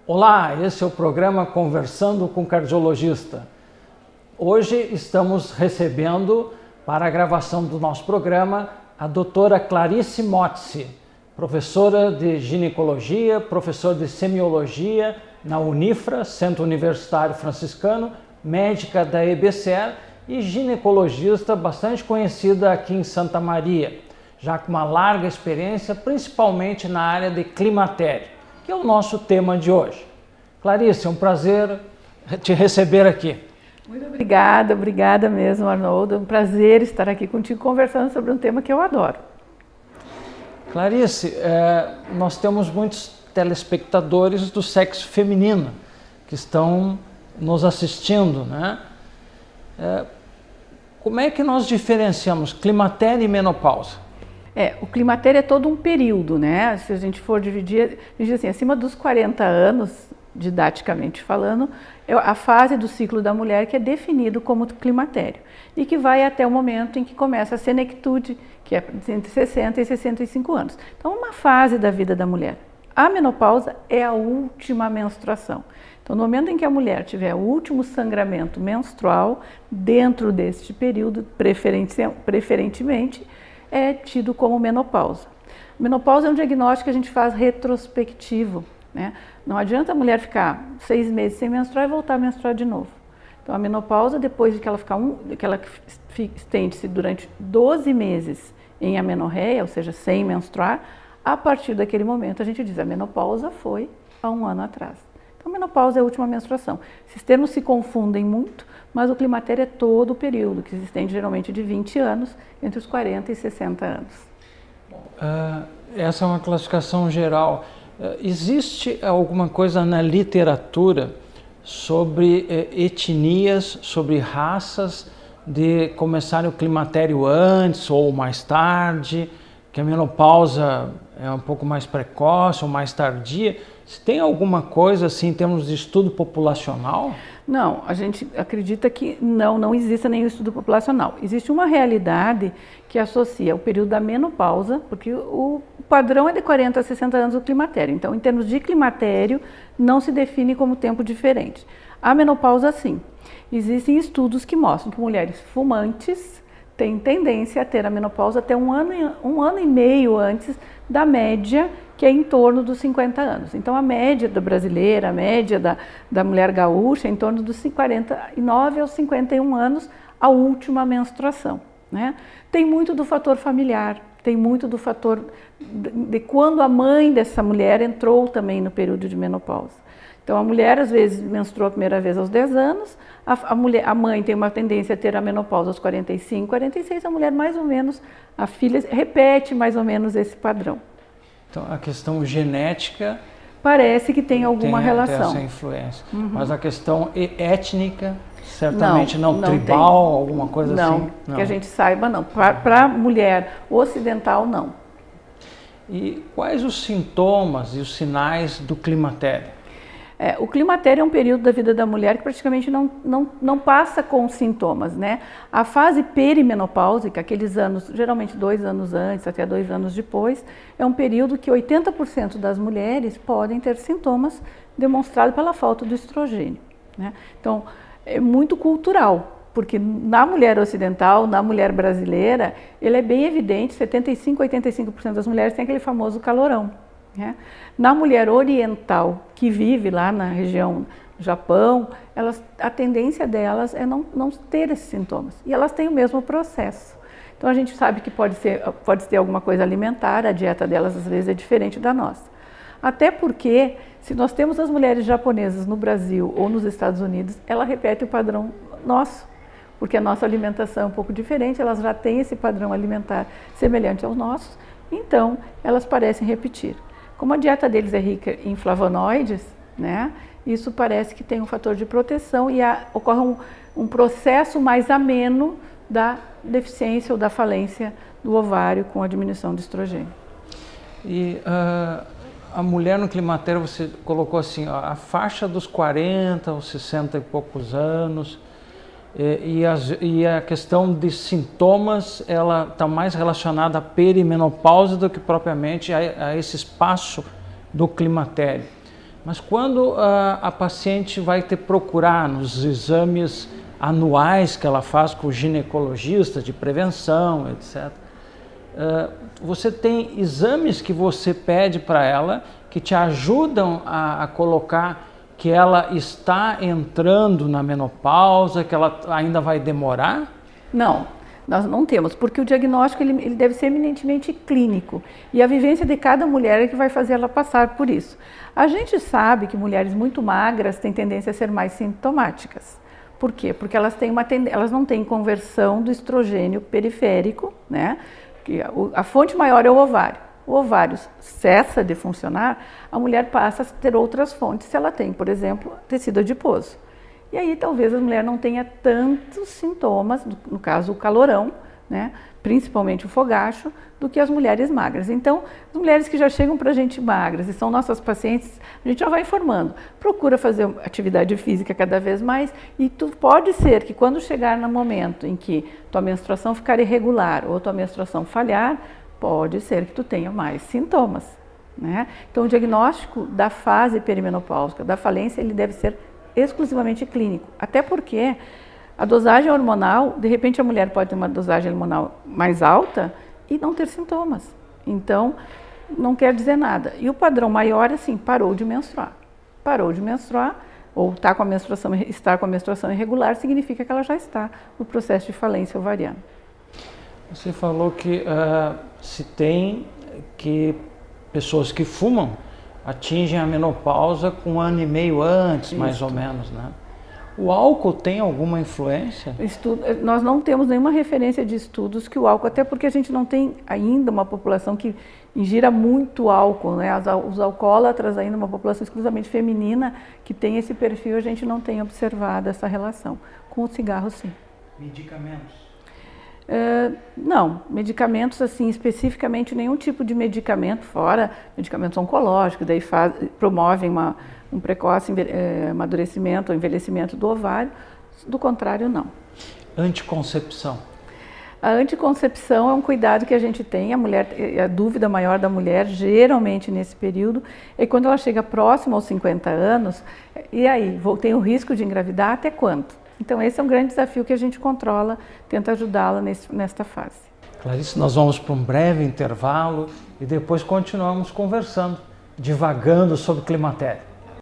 Olá, esse é o programa Conversando com Cardiologista. Hoje estamos recebendo, para a gravação do nosso programa, a doutora Clarice Motzi, professora de ginecologia, professora de semiologia na Unifra, Centro Universitário Franciscano, médica da EBSER e ginecologista bastante conhecida aqui em Santa Maria, já com uma larga experiência, principalmente na área de climatério, que é o nosso tema de hoje. Clarice, é um prazer te receber aqui. Muito obrigada mesmo, Arnoldo. É um prazer estar aqui contigo conversando sobre um tema que eu adoro. Clarice, nós temos muitos telespectadores do sexo feminino que estão nos assistindo, né? Como é que nós diferenciamos climatério e menopausa? O climatério é todo um período, né? Se a gente for dividir assim, acima dos 40 anos, didaticamente falando, é a fase do ciclo da mulher que é definido como climatério e que vai até o momento em que começa a senectude, que é entre 60 e 65 anos. Então, uma fase da vida da mulher. A menopausa é a última menstruação. Então, no momento em que a mulher tiver o último sangramento menstrual, dentro deste período, preferentemente, é tido como menopausa. Menopausa é um diagnóstico que a gente faz retrospectivo, né? Não adianta a mulher ficar 6 meses sem menstruar e voltar a menstruar de novo. Então, a menopausa, depois de que ela estende-se durante 12 meses em amenorreia, ou seja, sem menstruar, a partir daquele momento a gente diz a menopausa foi há 1 ano atrás. Então, a menopausa é a última menstruação. Esses termos se confundem muito, mas o climatério é todo o período, que se estende geralmente de 20 anos, entre os 40 e 60 anos. Essa é uma classificação geral. Existe alguma coisa na literatura sobre etnias, sobre raças de começarem o climatério antes ou mais tarde, que a menopausa é um pouco mais precoce ou mais tardia? Se tem alguma coisa assim em termos de estudo populacional? Não, a gente acredita que não existe nenhum estudo populacional. Existe uma realidade que associa o período da menopausa, porque o padrão é de 40 a 60 anos do climatério. Então, em termos de climatério, não se define como tempo diferente. A menopausa, sim. Existem estudos que mostram que mulheres fumantes têm tendência a ter a menopausa até um ano e meio antes da média, que é em torno dos 50 anos. Então, a média da brasileira, a média da mulher gaúcha é em torno dos 49 aos 51 anos, a última menstruação, né? Tem muito do fator familiar, tem muito do fator de quando a mãe dessa mulher entrou também no período de menopausa. Então, a mulher, às vezes, menstruou a primeira vez aos 10 anos, a mãe tem uma tendência a ter a menopausa aos 45, 46, a mulher mais ou menos, a filha repete mais ou menos esse padrão. Então, a questão genética parece que tem alguma relação. Tem essa influência. Uhum. Mas a questão étnica, certamente não tribal, tem. Alguma coisa assim? Não, que a gente saiba, não. Para a mulher ocidental, não. E quais os sintomas e os sinais do climatério? O climatério é um período da vida da mulher que praticamente não passa com sintomas, né? A fase perimenopáusica, aqueles anos, geralmente 2 anos antes, até 2 anos depois, é um período que 80% das mulheres podem ter sintomas demonstrados pela falta do estrogênio, né? Então, é muito cultural, porque na mulher ocidental, na mulher brasileira, ele é bem evidente, 75% a 85% das mulheres têm aquele famoso calorão. Na mulher oriental que vive lá na região do Japão, a tendência delas é não ter esses sintomas e elas têm o mesmo processo. Então a gente sabe que pode ter alguma coisa alimentar, a dieta delas às vezes é diferente da nossa. Até porque se nós temos as mulheres japonesas no Brasil ou nos Estados Unidos, ela repete o padrão nosso, porque a nossa alimentação é um pouco diferente, elas já têm esse padrão alimentar semelhante aos nossos, então elas parecem repetir. Como a dieta deles é rica em flavonoides, né, isso parece que tem um fator de proteção e ocorre um processo mais ameno da deficiência ou da falência do ovário com a diminuição de estrogênio. E a mulher no climatério, você colocou assim, a faixa dos 40 aos 60 e poucos anos, e a questão de sintomas, ela está mais relacionada à perimenopausa do que propriamente a esse espaço do climatério. Mas quando a paciente vai ter procurar nos exames anuais que ela faz com o ginecologista de prevenção, etc., você tem exames que você pede para ela que te ajudam a colocar que ela está entrando na menopausa, que ela ainda vai demorar? Não, nós não temos, porque o diagnóstico ele deve ser eminentemente clínico e a vivência de cada mulher é que vai fazer ela passar por isso. A gente sabe que mulheres muito magras têm tendência a ser mais sintomáticas. Por quê? Porque elas não têm conversão do estrogênio periférico, né? A fonte maior é o ovário. O ovário cessa de funcionar, a mulher passa a ter outras fontes se ela tem, por exemplo, tecido adiposo. E aí talvez a mulher não tenha tantos sintomas, no caso o calorão, né? Principalmente o fogacho, do que as mulheres magras. Então, as mulheres que já chegam para a gente magras e são nossas pacientes, a gente já vai informando. Procura fazer atividade física cada vez mais e pode ser que quando chegar no momento em que tua menstruação ficar irregular ou tua menstruação falhar, pode ser que tu tenha mais sintomas, né? Então, o diagnóstico da fase perimenopáusica, da falência, ele deve ser exclusivamente clínico, até porque a dosagem hormonal, de repente a mulher pode ter uma dosagem hormonal mais alta e não ter sintomas. Então, não quer dizer nada. E o padrão maior é assim, parou de menstruar. Parou de menstruar ou está com a menstruação irregular, significa que ela já está no processo de falência ovariana. Você falou que se tem que pessoas que fumam atingem a menopausa com 1 ano e meio antes, mais ou menos, né? O álcool tem alguma influência? Nós não temos nenhuma referência de estudos que o álcool, até porque a gente não tem ainda uma população que ingira muito álcool, né? Os alcoólatras ainda, uma população exclusivamente feminina que tem esse perfil, a gente não tem observado essa relação. Com o cigarro, sim. Medicamentos? Não, medicamentos assim, especificamente nenhum tipo de medicamento, fora medicamentos oncológicos, daí promovem um precoce amadurecimento ou envelhecimento do ovário, do contrário não. Anticoncepção? A anticoncepção é um cuidado que a gente tem, a dúvida maior da mulher, geralmente nesse período, é quando ela chega próxima aos 50 anos, e aí, tem o risco de engravidar até quanto? Então esse é um grande desafio que a gente controla, tenta ajudá-la nesta fase. Clarice, nós vamos para um breve intervalo e depois continuamos conversando, divagando sobre climatério.